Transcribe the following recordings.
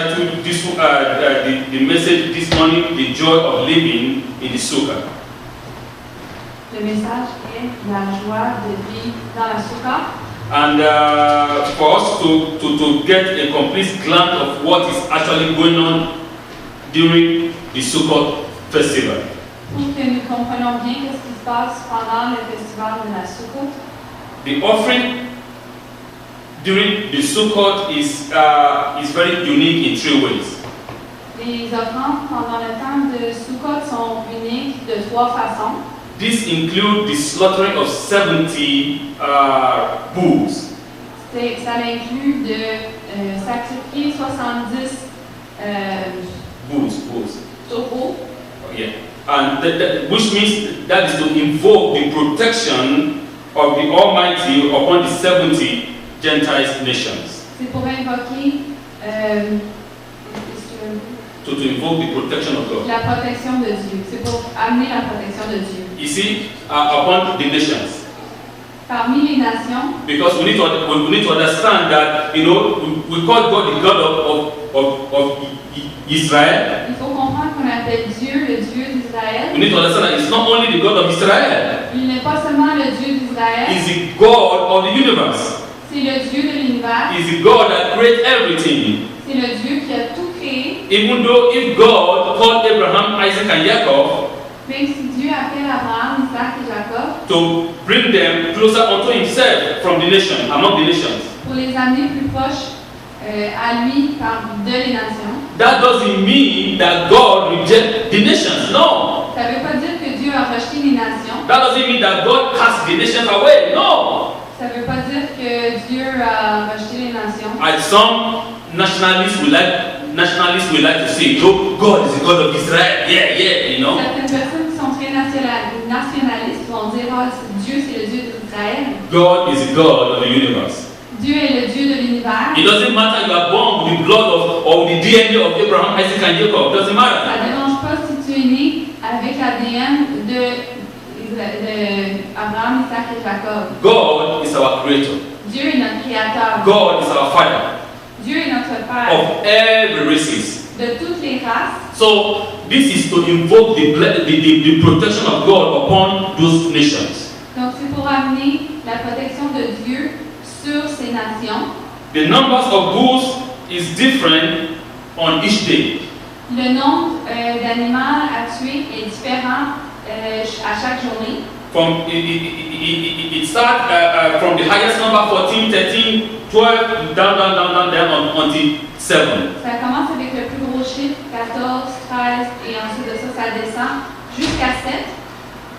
entitled this the message this morning, "The Joy of Living in the Sukkah." Le message est la joie de vivre dans la Soukha. And for us to get a complete glance of what is actually going on during the Sukkot festival. Pour que nous comprenions bien ce qui se passe pendant le festival de la Sukkot. The offering during the Sukkot is very unique in 3 ways. Les offrandes pendant le temps de Sukkot sont uniques de 3 façons. This includes the slaughtering of 70 bulls. Ça inclut de sacrifier 70 Bulls. taureaux. Yeah. And which means that is to invoke the protection of the Almighty upon the 70 Gentile nations. C'est pour invoquer To invoke the protection of God. la protection de Dieu. C'est pour amener la protection de Dieu. You see, upon the nations. Parmi les nations, Because we need to understand that, you know, we call God the God of Israel. il faut comprendre qu'on appelle Dieu le Dieu d'Israël. We need to understand that it's not only the God of Israel. Il n'est pas seulement le Dieu d'Israël, He's the God of the universe. c'est le Dieu de l'univers, He's the God that created everything. c'est le Dieu qui a tout créé. Even though if God called Abraham, Isaac, and Jacob Même si Dieu appelle Abraham, Isaac et Jacob to bring them closer unto himself from the nation, among the nations, pour les amener plus proches à lui de les nations, that doesn't mean that God rejects the nations. No. ça ne veut pas dire que Dieu a rejeté les nations. That doesn't mean that God cast the nations away. No. Ça ne veut pas dire que Dieu a rejeté les nations. As some nationalists would like to say, no, God is the God of Israel. Yeah, you know. Certaines personnes qui sont très nationalistes vont dire oh, Dieu c'est le Dieu d'Israël. God is the God of the universe. Dieu est le Dieu de l'univers. It doesn't matter you are born with the blood or the DNA of Abraham, Isaac, and Jacob. It doesn't matter. Ça ne dérange pas si tu es né avec l'ADN de Abraham, Isaac et Jacob. God is our creator. Dieu est notre créateur. God is our father Dieu est notre Père of every races. de toutes les races. So this is to invoke the protection of God upon those nations. Donc c'est pour amener la protection de Dieu sur ces nations. The numbers of bulls is different on each day. Le nombre d'animaux à tuer est différent à chaque journée. It starts from the highest number 14, 13, 12 down until 7. Ça commence avec le plus gros chiffre, 14, 13, et ensuite de ça, ça descend jusqu'à 7.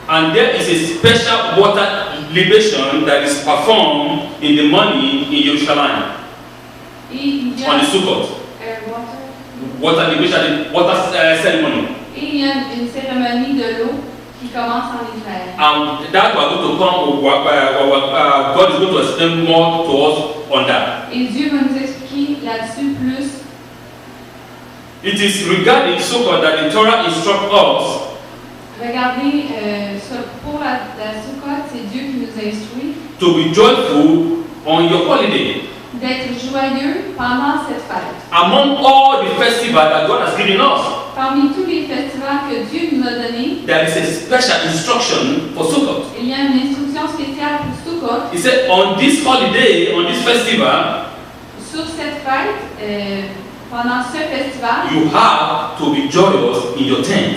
And there is a special water libation that is performed in the morning in Jerusalem Et il y a on the Sukkot. Water libation, water ceremony. Et il y a une cérémonie de l'eau qui commence en Israël. And that we're going to come, God is going to explain more to us on that. Et Dieu va nous expliquer là-dessus plus. It is regarding Sukkot that the Torah instructs us Regardez, pour la Sukkot, c'est Dieu qui nous instruit to be joyful on your holiday. D'être joyeux pendant cette fête. Among all the festivals that God has given us, Parmi tous les festivals que Dieu nous a donnés, there is a special instruction for Sukkot. il y a une instruction spéciale pour Sukkot. He said, on this holiday, on this festival, Sur cette fête, pendant ce festival, you have to be joyous in your tent.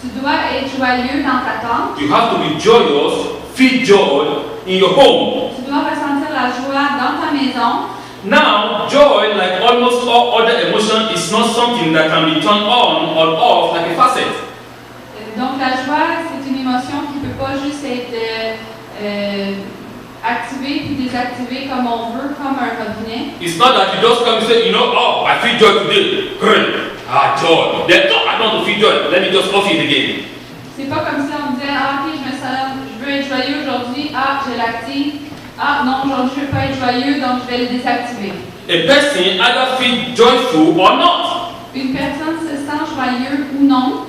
tu dois être joyeux dans ta tente. You have to be joyous, feel joy in your home. Tu dois ressentir la joie dans ta maison. Now, joy, like almost all other emotions, is not something that can be turned on or off like a faucet. Donc la joie, c'est une émotion qui ne peut pas juste être activée puis désactivée comme on veut, comme un robinet. It's not that you just come and say, you know, oh, I feel joy today. Great. Ah, joy. Then, no, I don't feel joy. Let me just off it again. C'est pas comme si on disait, ah ok, je veux être joyeux aujourd'hui, ah, je l'active. Ah non, aujourd'hui je ne veux pas être joyeux, donc je vais le désactiver. A person either feel joyful or not. Une personne se sent joyeux ou non.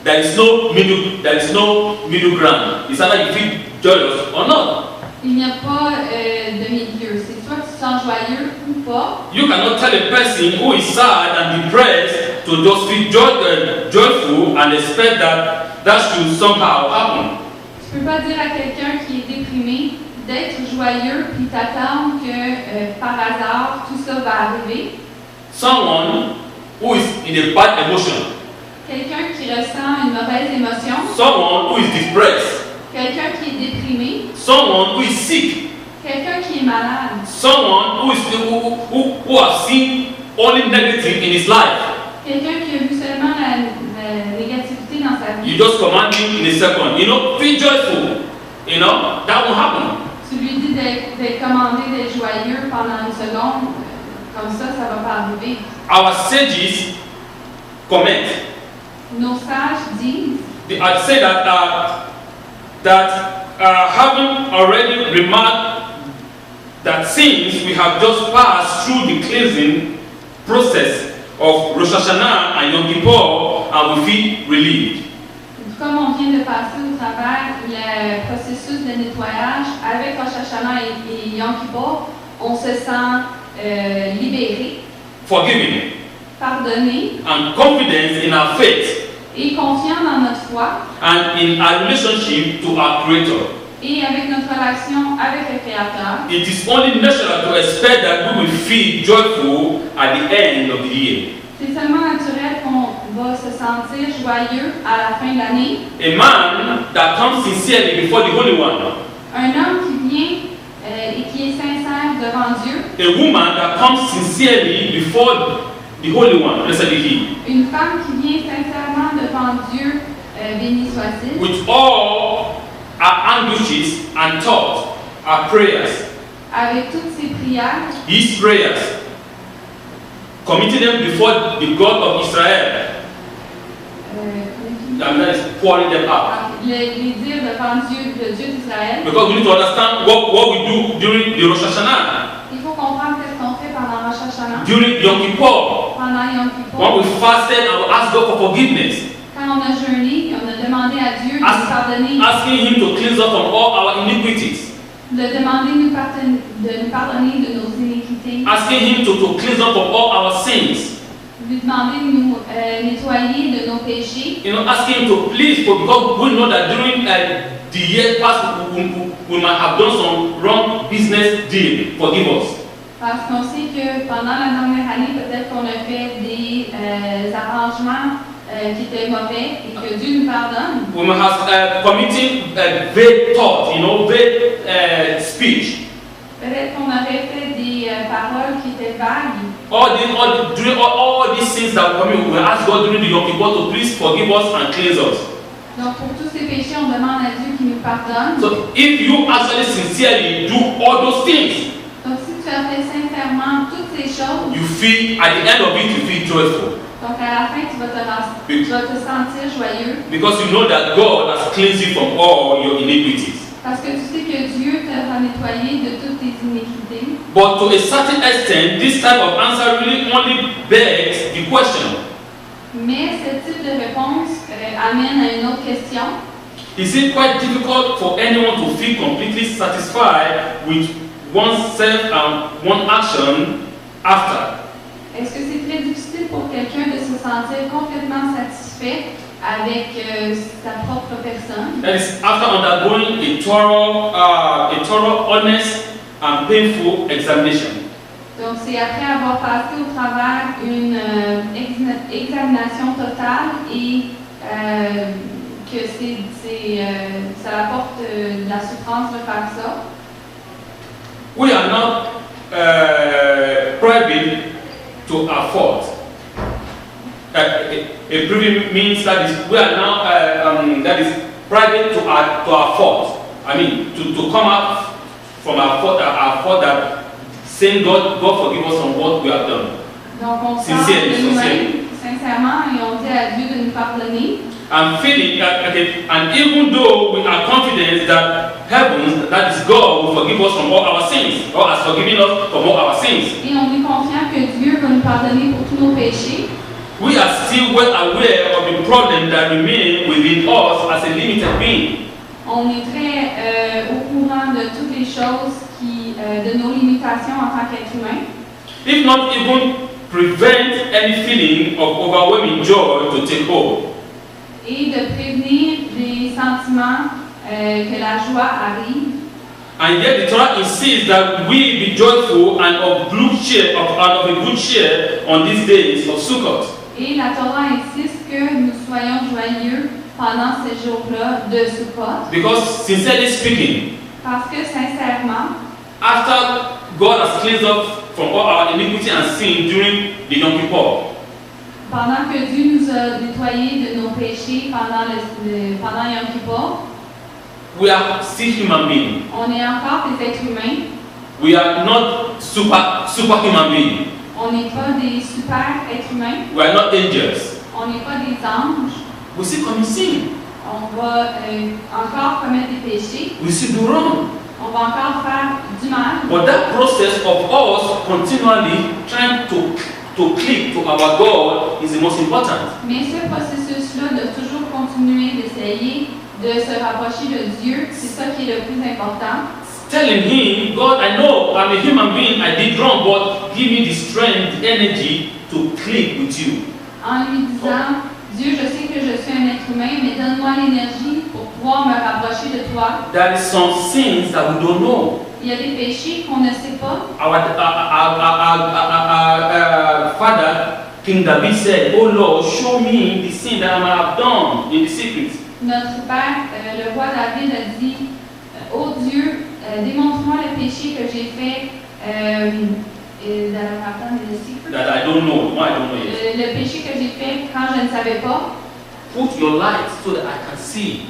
There is no middle ground. It's either you feel joyous or not. Il n'y a pas de milieu. C'est soit tu sens joyeux ou pas. You cannot tell a person who is sad and depressed to just feel joyful and expect that should somehow happen. Tu peux pas dire à quelqu'un qui est déprimé d'être joyeux puis t'attendre que par hasard tout ça va arriver. Someone who is in a bad emotion, Quelqu'un qui ressent une mauvaise émotion, someone who is depressed, quelqu'un qui est déprimé, someone who is sick, quelqu'un qui est malade, someone who has seen only negative in his life. quelqu'un qui a vu seulement la négativité dans sa vie. You just command him in a second, feel joyful. That won't happen. Tu lui dis d'être commandé d'être joyeux pendant une seconde, comme ça va pas arriver. Our sages comment. Nos sages disent, I say that having already remarked that since we have just passed through the cleansing process of Rosh Hashanah and Yom Kippur, and we feel relieved. comme on vient de passer au travers le processus de nettoyage avec Rosh Hashanah et Yom Kippur, on se sent libéré, Forgiving pardonné and confidence in our faith et confiant dans notre foi and in our relationship to our Creator. et avec notre relation avec le Créateur. It is only natural to expect that we will feel joyful at the end of the year. C'est seulement naturel qu'on va se sentir joyeux à la fin de l'année. A man that comes sincerely before the Holy One, Un homme qui vient et qui est sincère devant Dieu. a woman that comes sincerely before the Holy One, blessed be He, Une femme qui vient sincèrement devant Dieu, béni soit-il, with all our anguishes and thoughts, our prayers, avec toutes ses prières, His prayers, committing them before the God of Israel, and that is pouring them out. les dire devant Dieu, le Dieu d'Israël. Because we need to understand what we do during the Rosh Hashanah, Il faut comprendre ce qu'on fait pendant Rosh Hashanah, during Yom Kippur, pendant Yom when Kippur, we fasted and we asked God for forgiveness, quand on a jeûné, on a demandé à Dieu de nous pardonner, asking Him to cleanse us from all our iniquities, de demander de nous pardonner de nos iniquités, asking Him to cleanse us from all our sins, lui demander de nous nettoyer de nos péchés, asking Him to please, because we know that during the year past we might have done some wrong business deal. Forgive us. parce qu'on sait que pendant la dernière année, peut-être qu'on a fait des arrangements qui étaient mauvais et que Dieu nous pardonne. We might have committed vague thought, vague speech. Peut-être qu'on aurait fait des paroles qui étaient vagues. During all these things that we commit, we ask God during the Yom Kippur to please forgive us and cleanse us. Donc pour tous ces péchés, on demande à Dieu qu'il nous pardonne. So if you actually sincerely do all those things, Donc si tu as fait sincèrement toutes ces choses, you feel at the end of it you feel joyful donc à la fin tu vas te sentir joyeux because you know that God has cleansed you from all your iniquities. parce que tu sais que Dieu t'a nettoyé de toutes tes iniquités. But to a certain extent, this type of answer really only begs the question: Mais ce type de réponse amène à une autre question. is it quite difficult for anyone to feel completely satisfied with oneself and one action after? Est-ce que c'est très difficile pour quelqu'un de se sentir complètement satisfait avec sa propre personne? That is after undergoing a thorough, honest, and painful examination. Donc c'est après avoir passé au travers une examination totale et que ça apporte de la souffrance de faire ça. We are not private to our fault. A privy means that we are now that is private to our fault. I mean to come out from our fault that saying God forgive us on what we have done. Donc on parle de nous-mêmes sincèrement et on dit à Dieu de nous pardonner. And feeling that, and even though we are confident that heaven, that is God, will forgive us from all our sins, or has forgiven us from all our sins. Et on est confiant que Dieu va nous pardonner pour tous nos péchés. We are still well aware of the problem that remain within us as a limited being. On est très au courant de toutes les choses qui de nos limitations en tant qu'être humain, if not even prevent any feeling of overwhelming joy to take hold. et de prévenir des sentiments que la joie arrive. And yet the Torah insists that we be joyful and of good cheer, of a good cheer on these days of Sukkot. Et la Torah insiste que nous soyons joyeux pendant ces jours-là de Sukkot, Because sincerely speaking, parce que sincèrement, after God has cleansed us from all our iniquity and sin during the Yom Kippur, pendant que Dieu nous a nettoyés de nos péchés pendant Yom Kippur, we are still human beings. on est encore des êtres humains. We are not superhuman beings. On n'est pas des super êtres humains. We are not angels. On n'est pas des anges. We still commit sin. On va encore commettre des péchés. We still do wrong. On va encore faire du mal. But that process of us continually trying to cling to our God is the most important. Mais ce processus-là de toujours continuer d'essayer de se rapprocher de Dieu, c'est ça qui est le plus important. Telling Him, God, I know I'm a human being, I did wrong, but give me the strength, the energy to cling with you. En lui disant, Dieu, je sais que je suis un être humain, mais donne-moi l'énergie pour pouvoir me rapprocher de toi. There is some sins that we don't know. Il y a des péchés qu'on ne sait pas. Our father, King David said, "Oh Lord, show me the sin that I might have done in the secret." Notre père, le roi David, a dit, ô Dieu, démontre-moi le péché que j'ai fait. That I don't know. Why I don't know yet. Le péché que j'ai fait quand je ne savais pas. Put your light so that I can see.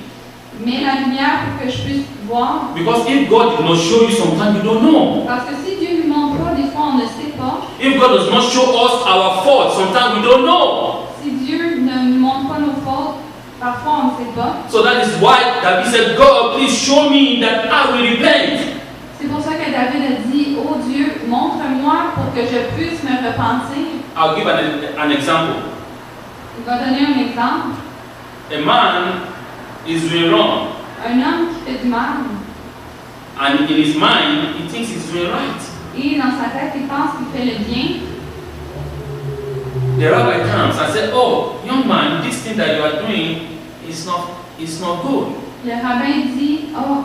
Mets la lumière pour que je puisse voir. Because if God did not show you, sometimes you don't know. Parce que si Dieu ne nous montre pas, des fois on ne sait pas. If God does not show us our faults, sometimes we don't know. Si Dieu ne nous montre pas nos fautes, parfois on ne sait pas. So that is why David said, God, please show me that I will repent. C'est pour ça que David a dit, oh Dieu, montre-moi pour que je puisse me repentir. I'll give an example. Il va donner un exemple. A man is doing wrong, Un homme qui fait du mal. and in his mind, he thinks he's doing right. Et dans sa tête, il pense qu'il fait le bien. The rabbi comes and says, "Oh, young man, this thing that you are doing is not good." Le rabbin dit, oh,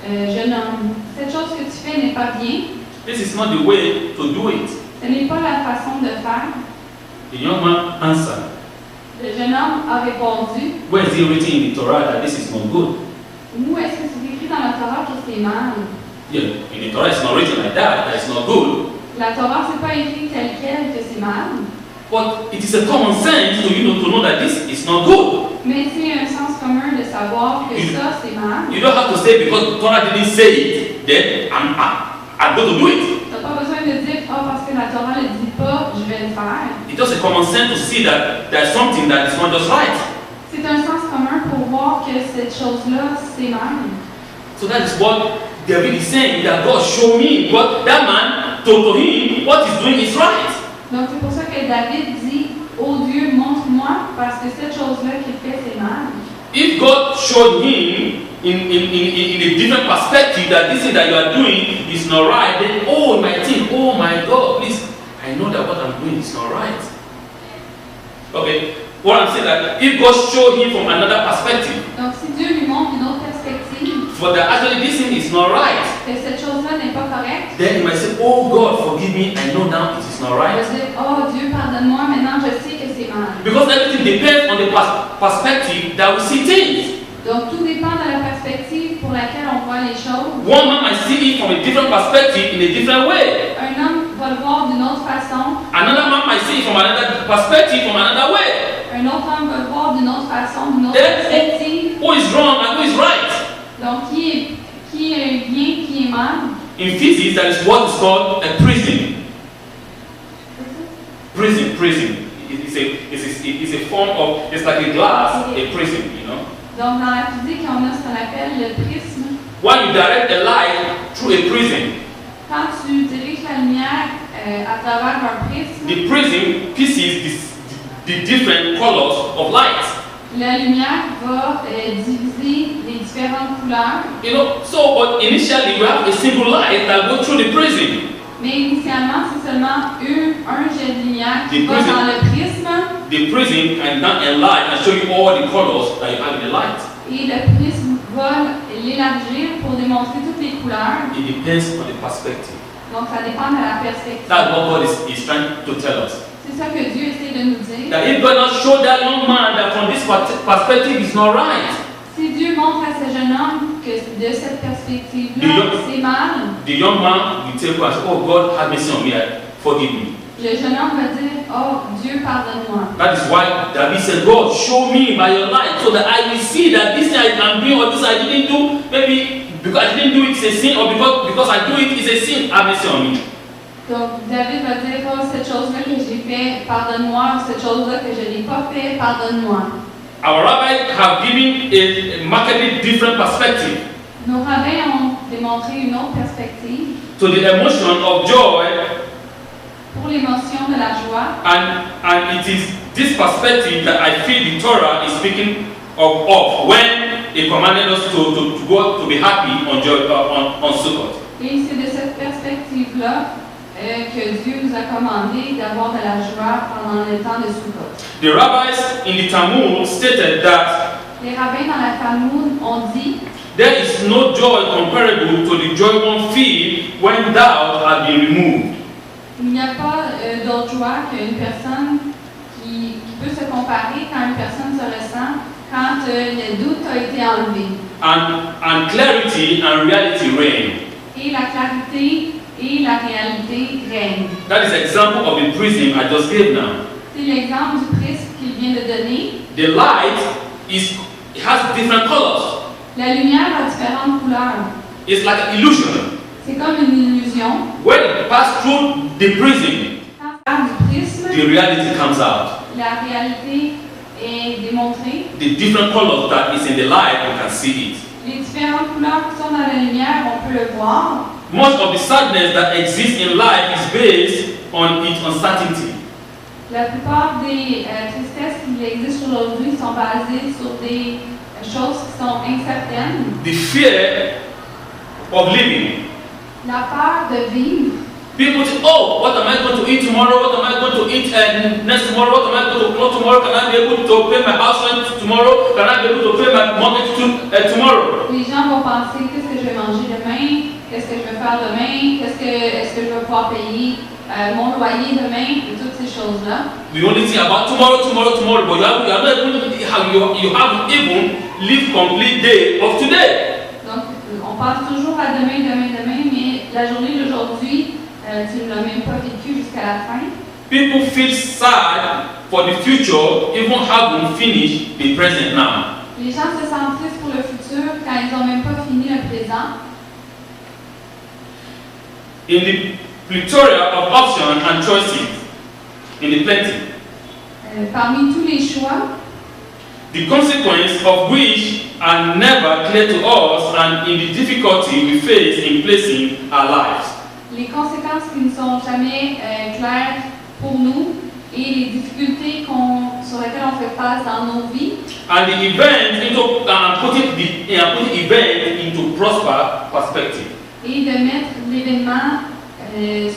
jeune homme, cette chose que tu fais n'est pas bien. This is not the way to do it. Ce n'est pas la façon de faire. The young man answered, Le jeune homme a répondu, "Where is it written in the Torah that this is not good?" où est-ce que c'est écrit dans la Torah que c'est mal? Yeah, in the Torah it's not written like that it's not good. La Torah, c'est pas écrit tel quel que c'est mal. But it is a common sense to know that this is not good. Mais c'est un sens commun de savoir que ça, c'est mal. You don't have to say because the Torah didn't say it, then I'm going to do it. Tu n'as pas besoin de dire, oh, parce que la Torah ne le dit pas, je vais le faire. It's just a common sense to see that there's something that is not just right. C'est un sens commun pour voir que cette chose-là, c'est mal. So that is what David is saying, that God show me what that man told to him what he's doing is right. Donc c'est pour ça que David dit, oh Dieu, montre-moi, parce que cette chose-là qu'il fait, c'est mal. If God showed him in a different perspective that this thing that you are doing is not right, then oh, he might think, oh my God, please, I know that what I'm doing is not right. Okay, what I'm saying that if God showed him from another perspective, Donc si Dieu lui montre une autre perspective, for that actually this thing is not right, que cette chose-là n'est pas correcte, then he might say, oh God, forgive me, I know now it is not il right. va dire, oh Dieu, pardonne-moi, maintenant je sais que c'est mal. Because everything depends on the perspective that we see things. Donc tout dépend de la perspective pour laquelle on voit les choses. One man might see it from a different perspective in a different way. Un homme va le voir d'une autre façon, Another man might see it from another perspective, from another way. un autre homme va le voir d'une autre façon, d'une autre Then, perspective. who is wrong and who is right? Donc qui est bien, qui est mal. In physics, that is what is called a prism. Prism. It's a form of, it's like a glass, a prism, you know. Donc dans la physique, on a ce qu'on appelle le prisme. When you direct a light through a prism, Quand tu diriges la lumière à travers un prisme, the prism pieces the different colors of light. La lumière va diviser les différentes couleurs. You know, so but initially you have a single light that goes through the prism. Mais initialement, c'est seulement un jet de lumière qui The va prism. dans le prisme. The prism can now enlarge and show you all the colors that you have in the light. Et le prisme va l'élargir pour démontrer toutes les couleurs. It depends on the perspective. Donc ça dépend de la perspective. That's what God is trying to tell us. C'est ça que Dieu essaie de nous dire. That if God not show that young man that from this perspective is not right, Si Dieu montre à ce jeune homme que de cette perspective-là, c'est mal, the young man will tell us, oh God, have mercy on me, forgive me. le jeune homme va dire, oh Dieu, pardonne-moi. That is why David said, God, show me by your light so that I will see that this thing I'm doing or this I didn't do, maybe because I didn't do it, it's a sin, or because I do it, it's a sin, have mercy on me. Donc David va dire, oh cette chose-là que j'ai fait, pardonne-moi, cette chose-là que je n'ai pas fait, pardonne-moi. Our rabbis have given a markedly different perspective Nos rabbins ont démontré une autre perspective to the emotion of joy, pour l'émotion de la joie. and it is this perspective that I feel the Torah is speaking of when it commanded us to go to be happy on Sukkot. Et c'est de cette perspective-là que Dieu nous a commandé d'avoir de la joie pendant le temps de Sukkot. The rabbis in the Talmud stated that Les rabbins dans la Talmud ont dit there is no joy comparable to the joy one feel when doubt has been removed. il n'y a pas d'autre joie qu'une personne qui peut se comparer quand une personne se ressent quand le doute a été enlevé. And clarity and reality reign. Et la clarité et la réalité règnent. That is example of the prism I just gave now. C'est l'exemple du prisme qu'il vient de donner. The light has different colors. La lumière a différentes couleurs. It's like an illusion. C'est comme une illusion. When it passes through the prism, Quand on parle du prisme, the reality comes out. la réalité est démontrée. The different colors that is in the light, you can see it. Les différentes couleurs qui sont dans la lumière, on peut le voir. Much of the sadness that exists in life is based on its uncertainty. La plupart des tristesses qui existent aujourd'hui sont basées sur des choses qui sont incertaines. The fear of living. La peur de vivre. People say, oh, what am I going to eat tomorrow? What am I going to eat next tomorrow? What am I going to clothe tomorrow? Can I be able to pay my house rent tomorrow? Can I be able to pay my mortgage tomorrow? Les gens vont penser, qu'est-ce que je vais manger demain? Qu'est-ce que je vais faire demain? Est-ce que je vais pouvoir payer mon loyer demain? Et toutes ces choses-là. We only think about tomorrow, but you are not able to you haven't even lived complete day of today. Donc, on pense toujours à demain, mais la journée d'aujourd'hui, tu ne l'as même pas vécu jusqu'à la fin. People feel sad for the future, even having finished the present now. Les gens se sentent tristes pour le futur quand ils n'ont même pas fini le présent. In the plethora of options and choices, in the plenty, Parmi tous les choix, the consequence of which are never clear to us, and in the difficulty we face in placing our lives. les conséquences qui ne sont jamais claires pour nous et les difficultés sur lesquelles on fait face dans nos vies, And the event putting the event into proper perspective. et de mettre l'événement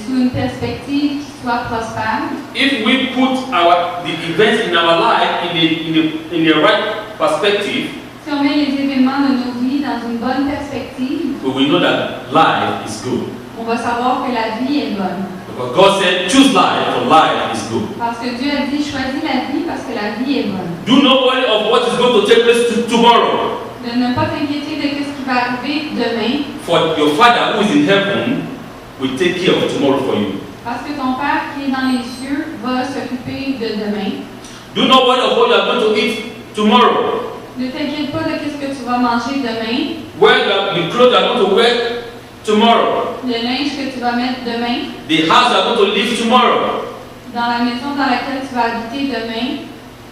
sous une perspective qui soit prospère. If we put the events in our life in the right perspective, Si on met les événements de nos vies dans une bonne perspective, we will know that life is good. on va savoir que la vie est bonne. Because God said, choose life, for life is good. Parce que Dieu a dit, choisis la vie parce que la vie est bonne. Do not worry of what is going to take place tomorrow. De ne pas t'inquiéter de ce qui va arriver demain, For your Father who is in heaven will take care of tomorrow for you. parce que ton Père qui est dans les cieux va s'occuper de demain. Do not worry of what you are going to eat tomorrow. Ne t'inquiète pas de ce que tu vas manger demain, The clothes you are going to wear tomorrow. le linge que tu vas mettre demain, The house you are going to live tomorrow. dans la maison dans laquelle tu vas habiter demain,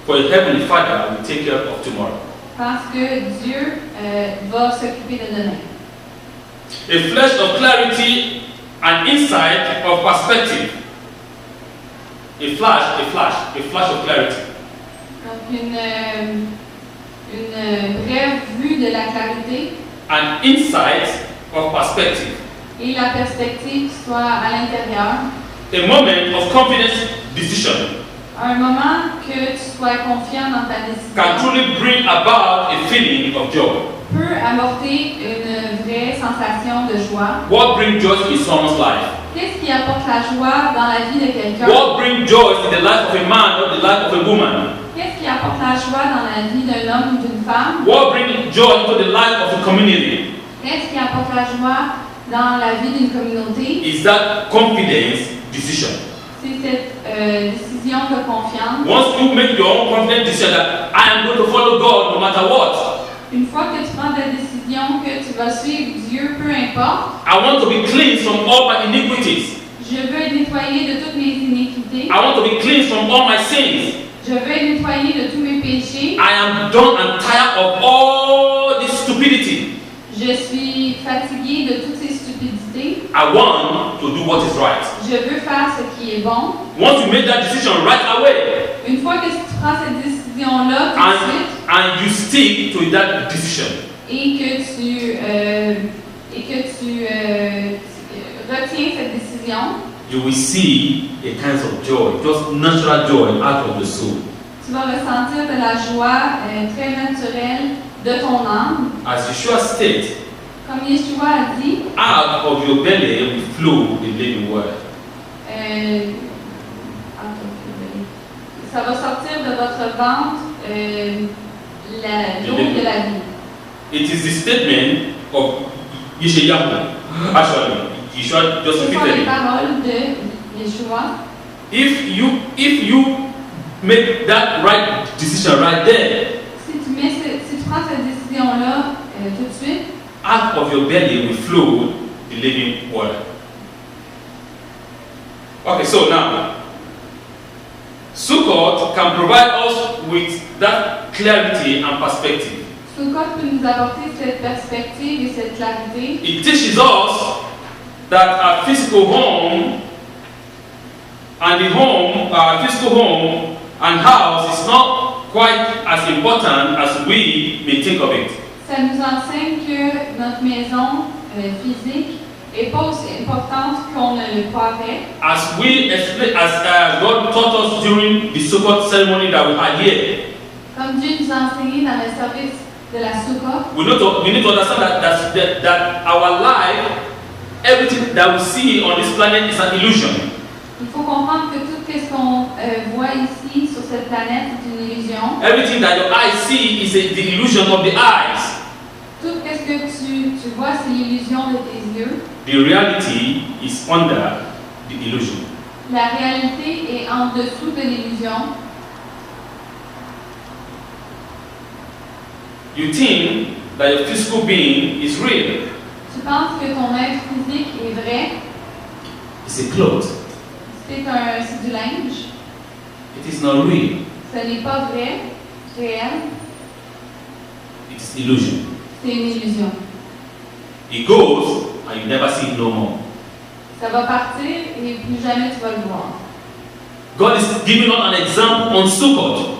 For your heavenly Father will take care of tomorrow. parce que Dieu va s'occuper de demain. A flash of clarity and insight of perspective. A flash of clarity. Donc une vraie vue de la clarité and insight of perspective. et la perspective qui soit à l'intérieur. A moment of confidence decision Un moment que tu sois confiant dans ta can décision truly bring about a feeling of joy. peut apporter une vraie sensation de joie. What brings joy in someone's life? Qu'est-ce qui apporte la joie dans la vie de quelqu'un? What brings joy in the life of a man or the life of a woman? Qu'est-ce qui apporte la joie dans la vie d'un homme ou d'une femme? What brings joy into the life of the community? Qu'est-ce qui apporte la joie dans la vie d'une communauté? Is that confidence decision. C'est cette décision de confiance. Once you make your own confident decision that I am going to follow God no matter what, Une fois que tu prends ta décision que tu vas suivre Dieu, peu importe, I want to be cleansed from all my iniquities. je veux être nettoyé de toutes mes iniquités. I want to be cleansed from all my sins. Je veux être nettoyé de tous mes péchés. I am done and tired of all this stupidity. Je suis fatigué de toutes ces stupidités. I want to do what is right. Je veux faire ce qui est bon. Once you make that decision right away, Une fois que tu prends cette décision-là tout de suite and you stick to that decision, et que tu retiens cette décision, you will see a kind of joy, just natural joy out of the soul. tu vas ressentir de la joie très naturelle de ton âme. As Yeshua states, Comme Yeshua a dit, out of your belly will flow the living word. Ça va sortir de votre ventre l'eau de la vie. It is the statement of Yeshayahu. Actually, Yeshua just Ce sont les repeated it. paroles de Yeshua. If you make that right decision right there, Si tu prends cette décision-là tout de suite, out of your belly will flow the living water. Okay, so now, Sukkot can provide us with that clarity and perspective. Sukkot peut nous apporter cette perspective et cette clarité. It teaches us that our physical home our physical home and house is not quite as important as we may think of it. Ça nous enseigne que notre maison physique est pas aussi importante qu'on ne le croirait. As God taught us during the Sukkot ceremony that we had here, Comme Dieu nous a enseigné dans le service de la Sukkot, we need to understand that our life, everything that we see on this planet is an illusion. il faut comprendre que tout ce qu'on voit ici sur cette planète est une illusion. Everything that your eyes see is the illusion of the eyes. Tout ce que tu vois, c'est l'illusion de tes yeux. The reality is under the illusion. La réalité est en dessous de l'illusion. You think that your physical being is real. Tu penses que ton être physique est vrai. It's a cloth. C'est du linge. It is not real. Ce n'est pas vrai, réel. It is illusion. C'est une illusion. It goes and you never see it no more. Ça va partir et plus jamais tu vas le voir. God is giving us an example on Sukkot.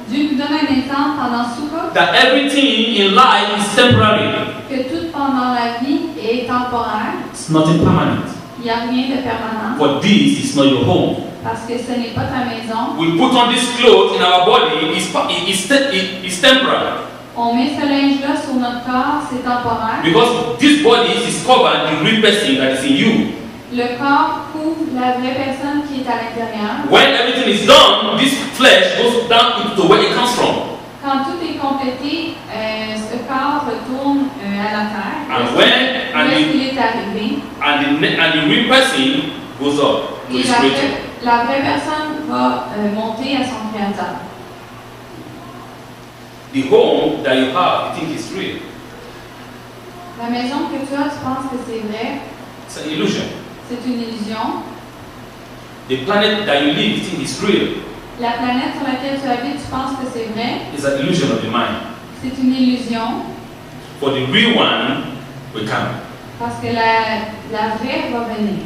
Dieu nous donne un exemple pendant Sukkot That everything in life is temporary. que tout pendant la vie est temporaire. It's nothing permanent. Il n'y a rien de permanent But this is not your home. parce que ce n'est pas ta maison. We put on this clothes in our body, it's temporary. On met ce linge-là sur notre corps, c'est temporaire. Because this body is covered the real person that is in you. Le corps couvre la vraie personne qui est à l'intérieur. When everything is done, this flesh goes down into where it comes from. Quand tout est complété, ce corps retourne à la terre. And Où est-ce qu'il est arrivé? And the real person goes up to Et his creator. la vraie personne va monter à son créateur. The home that you have, you think is real. La maison que tu as, tu penses que c'est vrai. It's an illusion. C'est une illusion. The planet that you live, you think is real. La planète sur laquelle tu habites, tu penses que c'est vrai. It's an illusion of the mind. C'est une illusion. For the real one will come. Parce que la vraie va venir.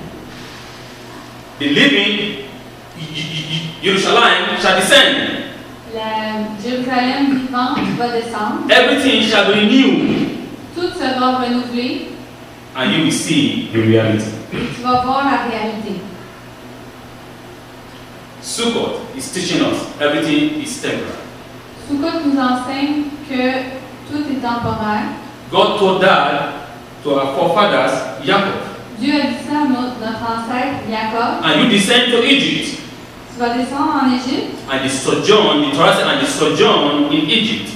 The living Jerusalem shall descend. La Jérusalem vivante va descendre. Everything shall be renewed, Tout sera renouvelé and you will see the reality. et tu vas voir la réalité. Sukkot is teaching us everything is temporary. Sukkot nous enseigne que tout est temporaire. God told that to our forefathers, Jacob, Dieu a dit ça à notre ancêtre Jacob. and you descend to Egypt, Tu vas descendre en Égypte and the sojourn, the Torah said, and the sojourn in Egypt.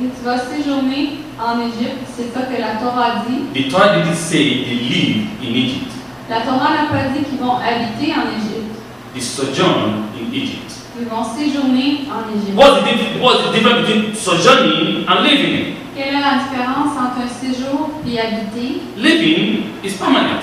et tu vas séjourner en Égypte. C'est ça que la Torah dit. The Torah didn't say they live in Egypt. La Torah n'a pas dit qu'ils vont habiter en Égypte. They sojourn in Egypt. Ils vont séjourner en Égypte. What's the difference between sojourning and living? Quelle est la différence entre un séjour et habiter? Living is permanent.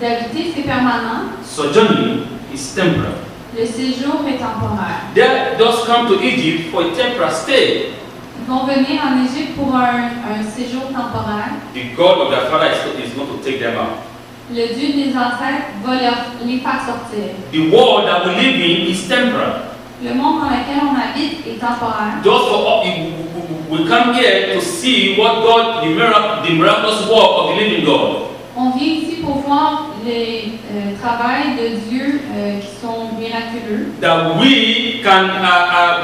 D'habiter, c'est permanent. Sojourning is temporary. Le séjour est temporaire. They just come to Egypt for a temporary stay. Ils vont venir en Égypte pour un séjour temporaire. The God of their father is going to take them out. Le Dieu des ancêtres va les faire sortir. The world that we live in is temporary. Le monde dans lequel on habite est temporaire. Just for we come here to see what God, the miraculous work of the living God. On vient ici pour voir les travails de Dieu qui sont miraculeux. That we can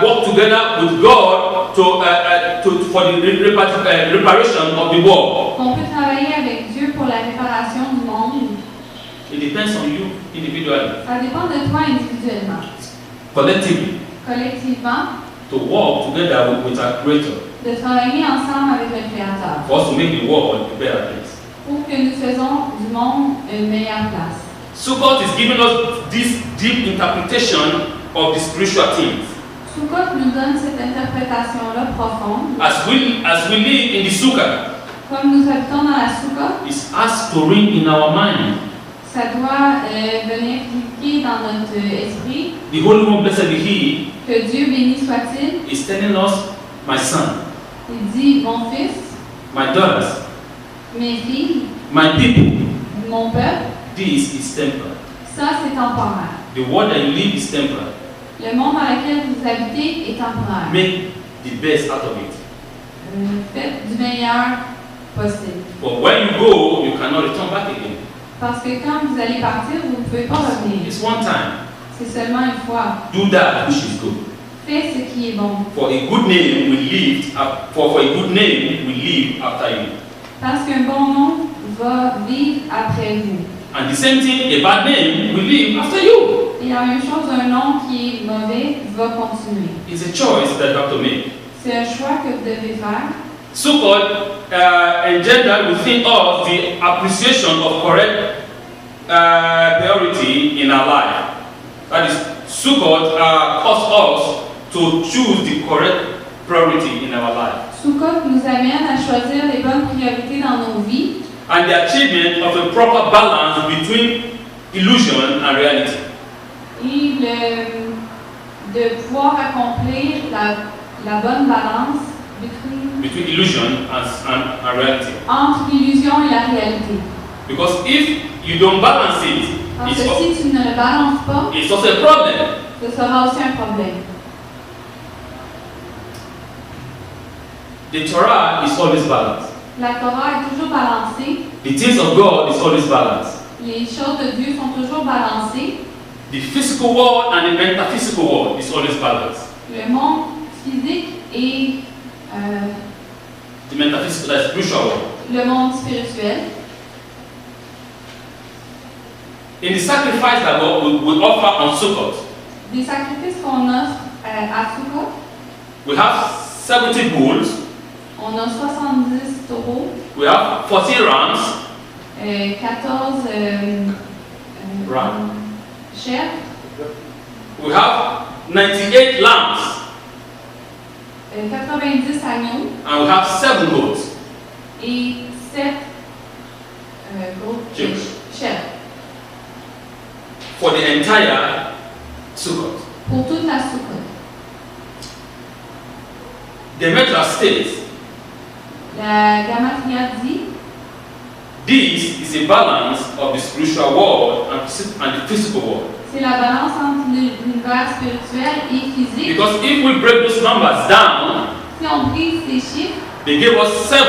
work together with God for the reparation of the world. On peut travailler avec Dieu pour la réparation du monde. It depends on you individually, Ça dépend de toi individuellement. collectively, Collectivement, to work together with our Creator de travailler ensemble avec le Créateur for us to make the world a better place. pour que nous faisons du monde une meilleure place. So God is giving us this deep interpretation of the spiritual things. Sukkot nous donne cette interprétation-là profonde. As we live in the Sukkah, Comme nous habitons dans la Sukkot, it's asked to ring in our mind. ça doit venir cliquer dans notre esprit. The Holy One, blessed be He, Que Dieu béni soit-il. is telling us, my son, Il dit, mon fils, my daughters, mes filles, my people, mon peuple, this is temporary. ça c'est temporaire. The world that you live is temporary. Le monde dans lequel vous habitez est temporaire. Make the best out of it. Faites du meilleur possible. But when you go, you cannot return back again. Parce que quand vous allez partir, vous ne pouvez pas revenir. It's one time. C'est seulement une fois. Do that which is good. Fais ce qui est bon. For a good name will live. For a good name will live after you. Parce qu'un bon nom va vivre après vous. And the same thing, a bad name will live after you. Et la même chose, un nom qui est mauvais va continuer. It's a choice that you have to make. C'est un choix que vous devez faire. So-called engender within us the appreciation of correct priority in our life. That is, so-called cause us to choose the correct priority in our life. Sukkot nous amène à choisir les bonnes priorités dans nos vies And the achievement of a proper balance between illusion and reality. et de pouvoir accomplir la bonne balance Between illusion and reality. entre l'illusion et la réalité. Because if you don't balance it, Parce que si tu ne le balances pas, it's also a problem. ce sera aussi un problème. The Torah is always balanced. La Torah est toujours balancée. The things of God is always balanced. Les choses de Dieu sont toujours balancées. The physical world and the metaphysical world is always balanced. Le monde physique et The metaphysical, the spiritual world. le monde spirituel. In the sacrifice that God will offer on Sukkot, Des sacrifices qu'on offre à Sukkot, we have 70 bulls, on a 70 taureaux, we have 14 rams, 14 Ram. chèvres, we have 98 lambs, 90 agneaux and we have 7 goats. et 7 gros chèvres For the entire Sukkot. pour toute la Sukkot. The Metra states La Gamatria dit This is a balance of the spiritual world and the physical world. C'est la balance entre l'univers spirituel et physique. Because if we break those numbers down, Si on brise ces chiffres, they gave us 7,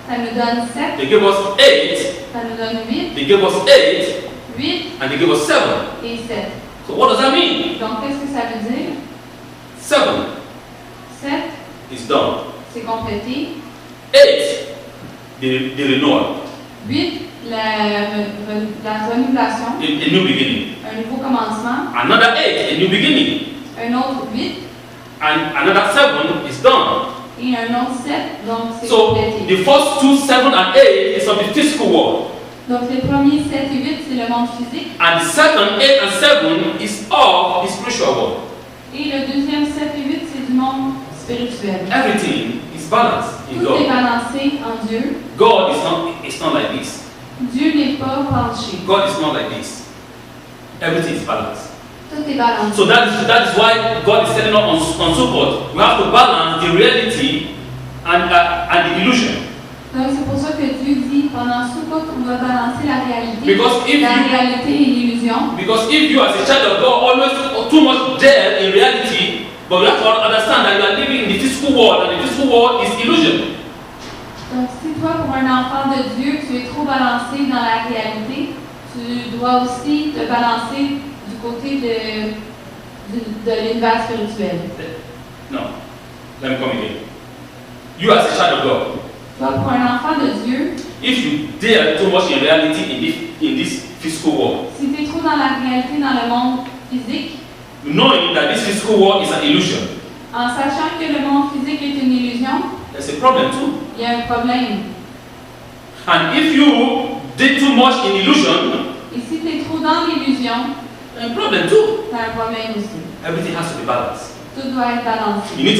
ça nous donne 7, they gave us 8, ça nous donne 8, they gave us 8, 8 and they gave us 7. et 7. So what does that mean? Donc, qu'est-ce que ça veut dire? 7 7, is done. c'est complété. 8, the renewal, 8, la renouvelation, a new beginning. un nouveau commencement. Another 8, a new beginning. Un autre 8 And another 7 is done. et un autre 7, donc c'est So complété. the first two, 7 and 8, is of the physical world. Donc les premiers 7 et 8, c'est le monde physique. And the second 8 and 7 is of the spiritual world. Et le deuxième 7 et 8, c'est du monde spirituel. Everything is balanced in Tout est God. balancé en Dieu. God is not like this. Dieu n'est pas penché. God is not like this. Everything is balanced. Tout est balancé. So that is why God is telling us on support. We have to balance the reality and the illusion. Donc c'est pour ça que Dieu dit pendant Sukkot, on doit balancer la réalité, Because if la you- réalité et l'illusion. Because if you as a child of God always too much there in reality, but you have to understand that you are living in the physical world, and the physical world is illusion. Donc si toi, pour un enfant de Dieu, tu es trop balancé dans la réalité, tu dois aussi te balancer du côté de l'univers spirituel. No, let me come again. You as a child of God, Toi, pour un enfant de Dieu, if you dare too much in reality in this physical world, si tu es trop dans la réalité, dans le monde physique, knowing that this physical world is an illusion, en sachant que le monde physique est une illusion, there's a problem too. il y a un problème. And if you did too much in illusion, Et si tu es trop dans l'illusion, there's a problem too. tu as un problème aussi. Everything has to be balanced. Tout doit être balancé. You need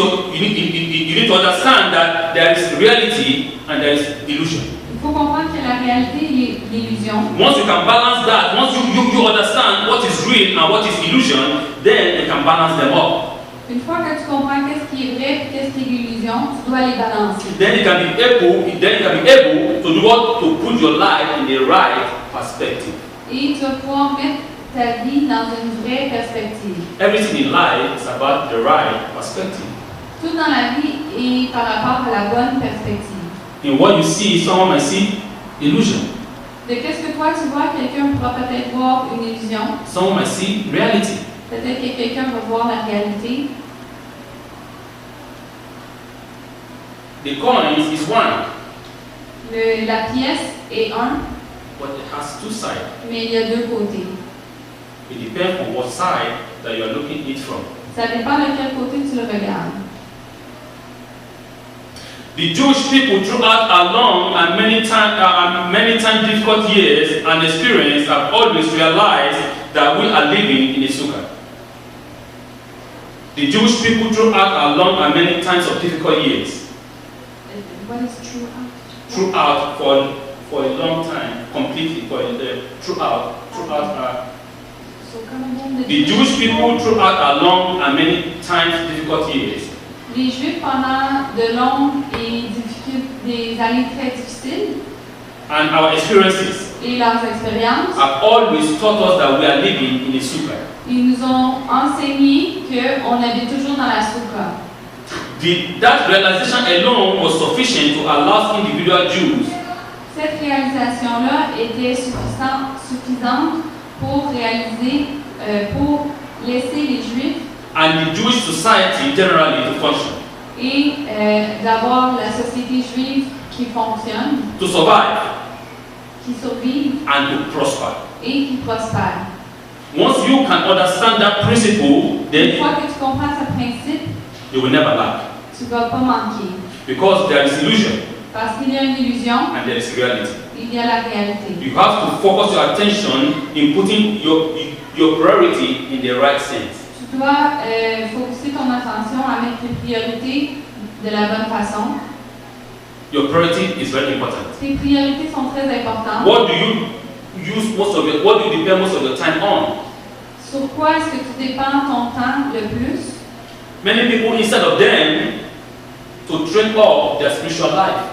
to understand that there is reality and there is illusion. Il faut comprendre que la réalité et l'illusion. Once you can balance that, once you understand what is real and what is illusion, then you can balance them up. Une fois que tu comprends qu'est-ce qui est vrai et qu'est-ce qui est l'illusion, tu dois les balancer. Then you can be able to do what, to put your life in the right perspective. Et tu vas pouvoir mettre ta vie dans une vraie perspective. Everything in life is about the right perspective. Tout dans la vie est par rapport à la bonne perspective. In what you see, someone might see illusion. De qu'est-ce que toi tu vois, quelqu'un pourra peut-être voir une illusion. Someone might see reality. Peut-être que quelqu'un va voir la réalité. The coin is one, La pièce est un, but it has two sides. mais il y a deux côtés. It depends on what side that you are looking it from. Ça dépend de quel côté tu le regardes. The Jewish people throughout a long and many times difficult years and experience have always realized that we are living in a sukkah. The Jewish people throughout a long and many times of difficult years, What is true? throughout for a long time, completely throughout. So come again, The Jewish people throughout a long and many times difficult years Les Juifs pendant de longues et des années très difficiles and our experiences et leurs expériences, have always taught us that we are living in a sukkah. ils nous ont enseigné qu'on habite toujours dans la soukha. That realization alone was sufficient to allow individual Jews Cette réalisation-là était suffisante pour pour laisser les Juifs and the Jewish society generally to function, et d'avoir la société juive qui fonctionne, to survive, qui survive and to prosper. et qui prospère. Once you can understand that principle, Une then fois que tu comprends ce principe, you will never lack, tu ne vas pas manquer. because there is illusion Parce qu'il y a une illusion, and there is reality. il y a la réalité. You have to focus your attention in putting your priority in the right sense. Tu dois focuser ton attention à mettre tes priorités de la bonne façon. Your priority is very important. Tes priorités sont très importantes. What do you depend most of your time on? Sur quoi est-ce que tu dépenses ton temps le plus? Many people, instead of them to train up their spiritual life,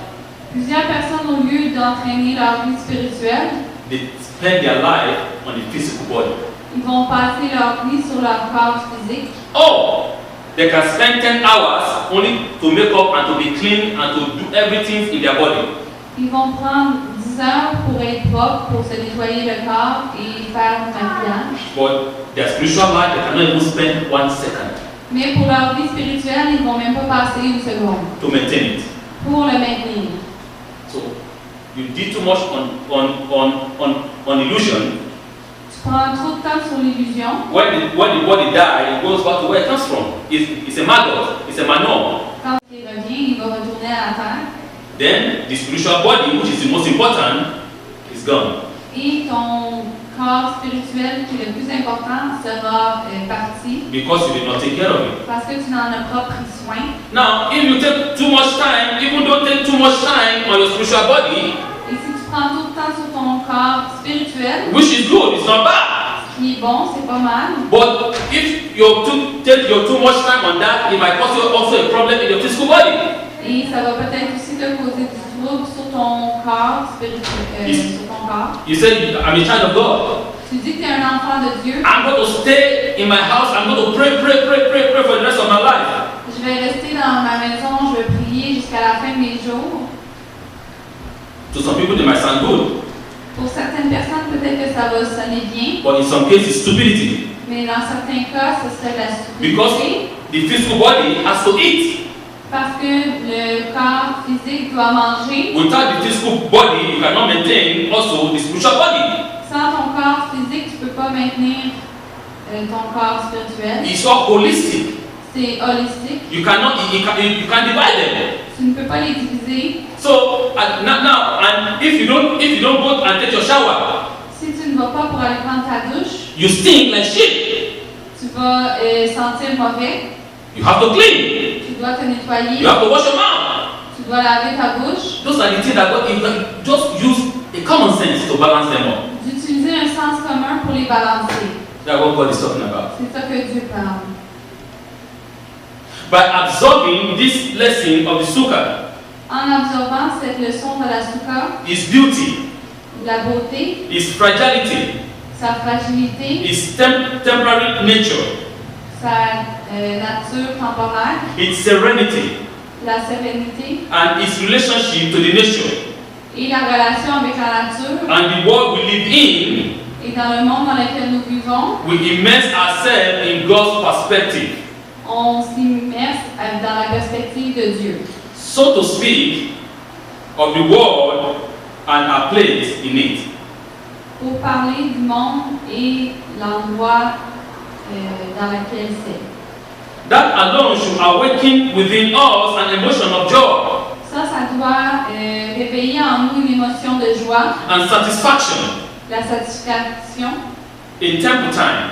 Plusieurs personnes, au lieu d'entraîner leur vie spirituelle, they spend their life on the physical body. ils vont passer leur vie sur leur corps physique. Oh, they can spend 10 hours only to make up and to be clean and to do everything in their body. Ils vont prendre 10 heures pour être propres, pour se nettoyer le corps et faire du maquillage. But their spiritual life, they cannot even spend 1 second Mais pour leur vie spirituelle, ils vont même pas passer une seconde to maintain it. pour le maintenir. So you did too much on illusion. Tu prends trop de temps sur l'illusion. When the body dies, it goes back to where it comes from. It's a maggot, it's a manure. Quand il revient, il va retourner à la terre. Then the spiritual body, which is the most important, is gone. Et ton corps spirituel, qui est le plus important, sera parti Because you did not take care of it. parce que tu n'en as pas pris soin. Now, if you take too much time, even don't take too much time on your spiritual body, Et si tu prends tout le temps sur ton corps spirituel, which is good, it's not bad. ce qui est bon, c'est pas mal. But if you take your too much time on that, it might cause you also a problem in your physical body. Et ça va peut-être aussi te causer du trouble sur ton corps spirituel, sur ton corps. You say, I'm a child of God. Tu dis que tu es un enfant de Dieu. I'm going to stay in my house. I'm going to pray for the rest of my life. Je vais rester dans ma maison, je vais prier jusqu'à la fin de mes jours. To some people, it might sound good. Pour certaines personnes, peut-être que ça va sonner bien, But in some cases, stupidity. mais dans certains cas, ce serait de la Because stupidité. the physical body has to eat. Parce que le corps physique doit manger. Without the physical body, you cannot maintain also the spiritual body. Sans ton corps physique, tu ne peux pas maintenir ton corps spirituel. It's all holistic. C'est holistique. You can't divide them. Tu ne peux pas les diviser. So now, and if you don't go and take your shower, Si tu ne vas pas pour aller prendre ta douche, you stink like shit. tu vas sentir mauvais. You have to clean. Tu dois te nettoyer. You have to wash your mouth. Tu dois laver ta bouche. Those are the things that God, you can just use a common sense to balance them up. D'utiliser un sens commun pour les balancer. That's what God is talking about. C'est ça que Dieu parle. By absorbing this lesson of the sukkah, En absorbant cette leçon de la soukha, its beauty, la beauté, its fragility, sa fragilité, its temporary nature, sa nature temporaire, its serenity, la sérénité and its relationship to the nature et la relation avec la nature and the world we live in, et dans le monde dans lequel nous vivons, we immerse ourselves in God's perspective. on s'immerse dans la perspective de Dieu. So to speak, of the world and our place in it. Pour parler du monde et l'endroit dans lequel c'est. That alone should awaken within us an emotion of joy Ça doit réveiller en nous une émotion de joie, and satisfaction. la satisfaction In temple time,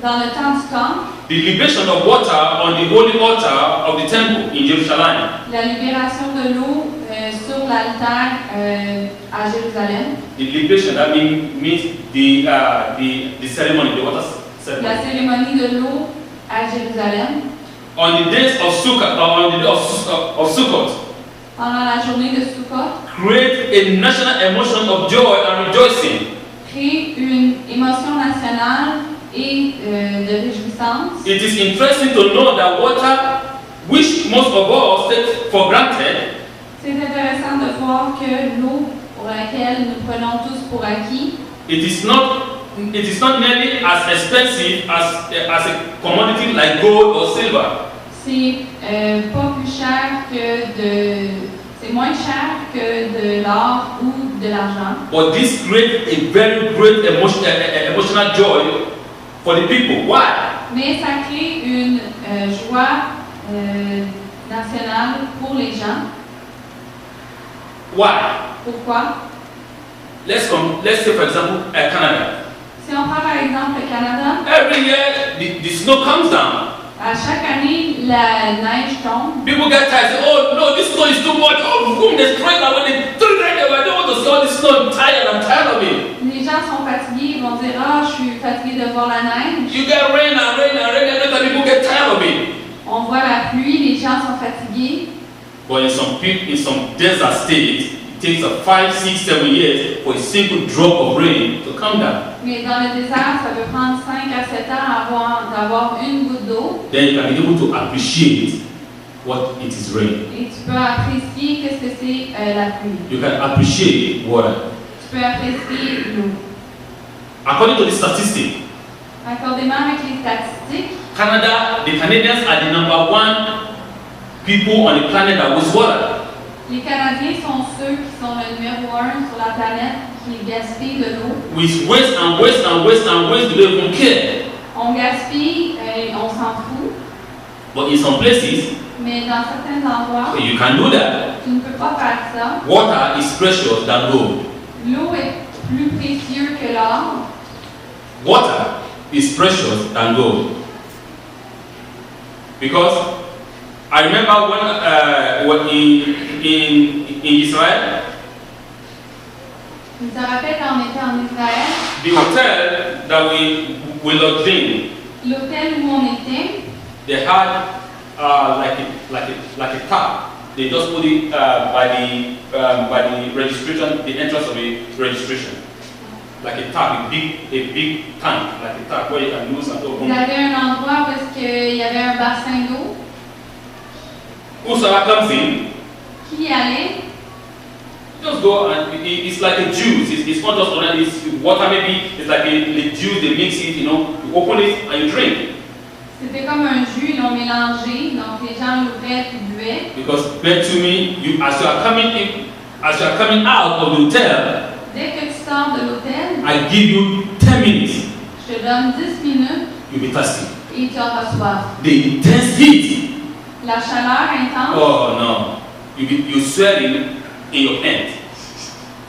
dans le temps du temple, the libation of water on the holy altar of the temple in Jerusalem, la libération de l'eau sur l'altare à Jérusalem, the libation that means the ceremony, the water ceremony. la cérémonie de l'eau à Jérusalem, On the days of Sukkot, or on the day of Sukkot, pendant la journée de Sukkot, create a national emotion of joy and rejoicing. crée une émotion nationale et de réjouissance. It is interesting to know that water, which most of us take for granted, C'est intéressant de voir que l'eau pour laquelle nous prenons tous pour acquis, it is not nearly as expensive as a commodity like gold or silver. c'est pas plus cher que c'est moins cher que de l'or ou de l'argent. But this creates a very great emotional joy for the people. Why? Mais ça crée une joie nationale pour les gens. Why? Pourquoi? Let's say for example Canada. Si on prend par exemple le Canada, Every year the snow comes down. à chaque année, la neige tombe. People get tired. Say, oh no, this snow is too much. Oh, boom, they strike out when they throw it away. I don't want to see all this snow. I'm tired of it. Les gens sont fatigués, ils vont dire ah, je suis fatigué de voir la neige. You get rain and rain and rain, and later people get tired of it. On voit la pluie, les gens sont fatigués. But in some desert states, takes 5, 6, 7 years for a single drop of rain to come down. Mais dans le désert, ça peut prendre 5 à 7 ans d'avoir une goutte d'eau. Then you can be able to appreciate what it is rain. Et tu peux apprécier qu'est-ce que c'est la pluie. You can appreciate water. Tu peux apprécier l'eau. According to the statistics, Accordément avec les statistiques, Canada, the Canadians are the #1 people on the planet that waste water. les Canadiens sont ceux qui sont le numéro 1 sur la planète qui gaspillent de l'eau. We waste and waste and waste and waste, we don't even care. On gaspille, on s'en fout, But in some places, mais dans certains endroits, you can do that. tu ne peux pas faire ça. Water is precious than gold. L'eau est plus précieuse que l'or. Water is precious than gold. Because I remember when in Israel, Je me rappelle quand on était en Israël, the hotel that we lodged in, l'hôtel où on était, they had like a tap. They just put it by the registration, the entrance of the registration, like a tap, a big tank, like a tap where you can use and il y open. avait un endroit où est-ce qu'il y avait un bassin d'eau. Whosoever comes in, Qui y allait? just go and it's like a juice. It's not just ordinary. It's water. Maybe it's like a juice. They mix it. You open it and you drink. C'était comme un jus, ils l'ont mélangé, donc les gens l'ouvraient et buvaient. Because bet to me, as you are coming out of the hotel, Dès que tu sors de l'hôtel, I give you 10 minutes. je te donne 10 minutes You'll be thirsty. et tu auras soif. The intense heat. La chaleur intense, Oh no, you're sweating in your pants.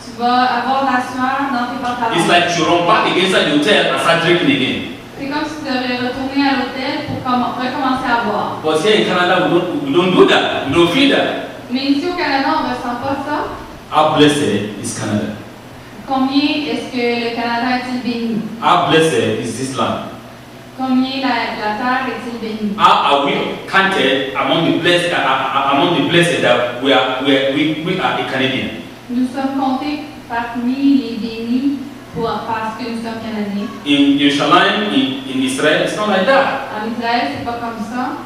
tu vas avoir de la sueur dans tes pantalons. It's like you run back against the hotel and start drinking again. C'est comme si tu devrais retourner à l'hôtel pour recommencer à boire. But here in Canada, we don't do that. We don't feel that. Mais ici au Canada, on ne ressent pas ça. How blessed is Canada? Combien est-ce que le Canada est-il béni? How blessed is this land? Combien la terre est-il bénie? How are we counted among the blessed that we are a Canadian? Nous sommes comptés parmi les bénis parce que nous sommes Canadiens. In Jerusalem, in Israel, it's not like that. En Israël, c'est pas comme ça.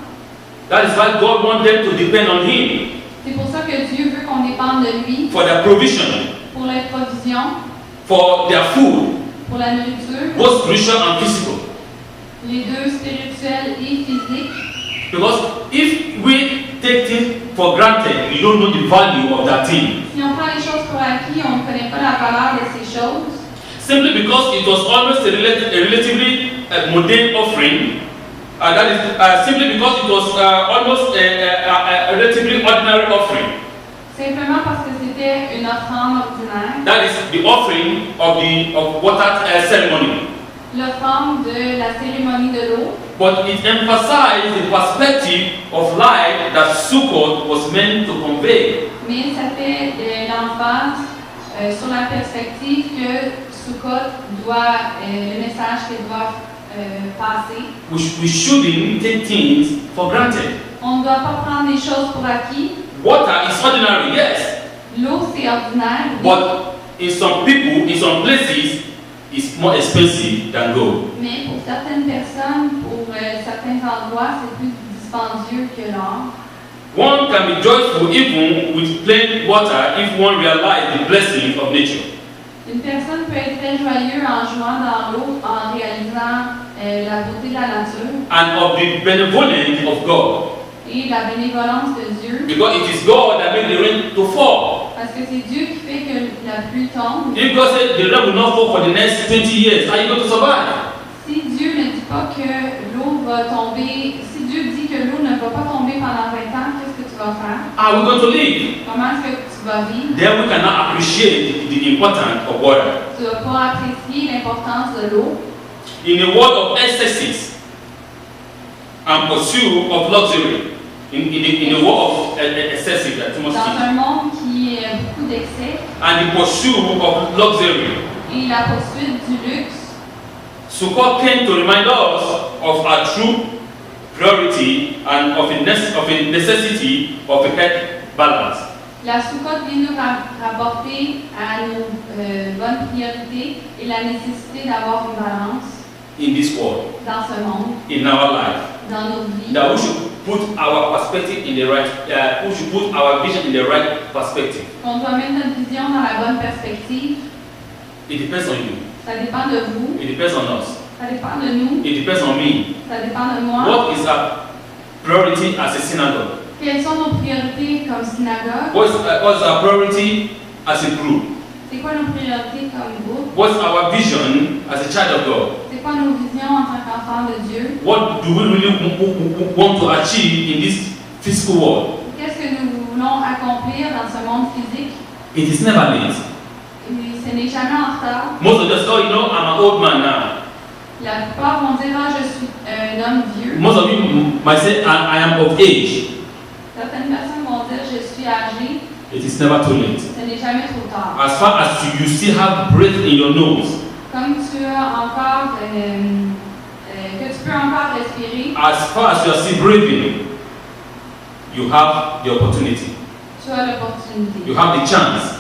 That is why God wants them to depend on Him C'est pour ça que Dieu veut qu'on dépende de lui for their provision, pour les provisions, for their food, pour la nourriture, both spiritual and physical. les deux spirituels et physiques. Because if we take things for granted, we don't know the value of that thing. Si on prend les choses pour acquis, on ne connaît pas la valeur de ces choses. Simply because it was always a relatively mundane offering. That is simply because it was almost a relatively ordinary offering. Simplement parce que c'était une offrande ordinaire. That is the offering of water ceremony. L'offrande de la cérémonie de l'eau. But it emphasized the perspective of life that Sukkot was meant to convey. Mais ça fait l'emphase sur la perspective que Sukkot doit, le message qu'elle doit passer. We shouldn't take things for granted. On ne doit pas prendre les choses pour acquis. Water is ordinary, yes. L'eau, c'est ordinaire. But in some people, in some places, it's more expensive than gold. Mais pour certaines personnes, pour certains endroits, c'est plus dispendieux que l'or. One can be joyful even with plain water if one realizes the blessing of nature. Une personne peut être très joyeuse en jouant dans l'eau, en réalisant la beauté de la nature And of the benevolence of God. et la bénévolence de Dieu. Because it is God that makes the rain to fall. Parce que c'est Dieu qui fait que la pluie tombe. If God said the rain will not fall for the next 20 years, how are you going to survive? Si Dieu ne dit pas que l'eau va tomber, si Dieu dit que l'eau ne va pas tomber pendant 20 ans, qu'est-ce que tu vas faire? How are we going to live? Comment est-ce que tu vas vivre? Then we cannot appreciate the importance of water. Tu ne vas pas apprécier l'importance de l'eau. In a world of excesses and pursuit of luxury, in a world of excessive, too much Dans things, un monde qui a beaucoup d'excès and the pursuit of luxury, et la poursuite du luxe, Sukkot came to remind us of our true priority and of a necessity of a health balance. La Soukote vient nous rapporter à nos bonnes priorités et la nécessité d'avoir une balance in this world, dans ce monde, in our life. dans nos vies. That we should put our perspective in the right, we should put our vision in the right perspective. On doit mettre notre vision dans la bonne perspective. It depends on you. Ça dépend de vous, It depends on us. ça dépend de nous, It depends on me. ça dépend de moi. What is our priority as a synagogue? Quelles sont nos priorités comme synagogue? What's our priority as a group? C'est quoi nos priorités comme groupe? What's our vision as a child of God? C'est quoi nos visions en tant qu'enfants de Dieu? What do we really want to achieve in this physical world? Qu'est-ce que nous voulons accomplir dans ce monde physique? It is never late. Et ce n'est jamais en retard. Most of us, oh, you know, I'm an old man now. La plupart vont dire, ah, je suis un homme vieux. Most of you might say, I am of age. Certaines personnes vont dire, je suis âgé. It is never too late. Ce n'est jamais trop tard. As far as you still have breath in your nose, Comme tu as encore, que tu peux encore respirer, as far as you are still breathing, you have the opportunity, tu as l'opportunité. you have the chance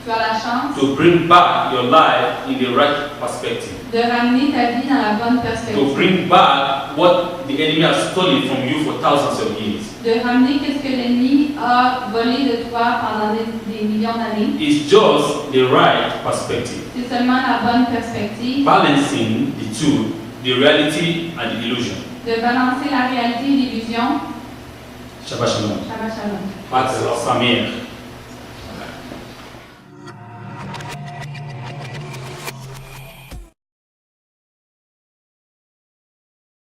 Tu as la chance to bring back your life in the right perspective, de ramener ta vie dans la bonne to perspective. bring back what the enemy has stolen from you for thousands of years. De ramener qu'est-ce que l'ennemi a volé de toi pendant des millions d'années. It's just the right perspective, C'est seulement la bonne perspective balancing the two, the reality and the illusion. de balancer la réalité et l'illusion. Shabbat Shalom. Shabbat shalom. That's Samir.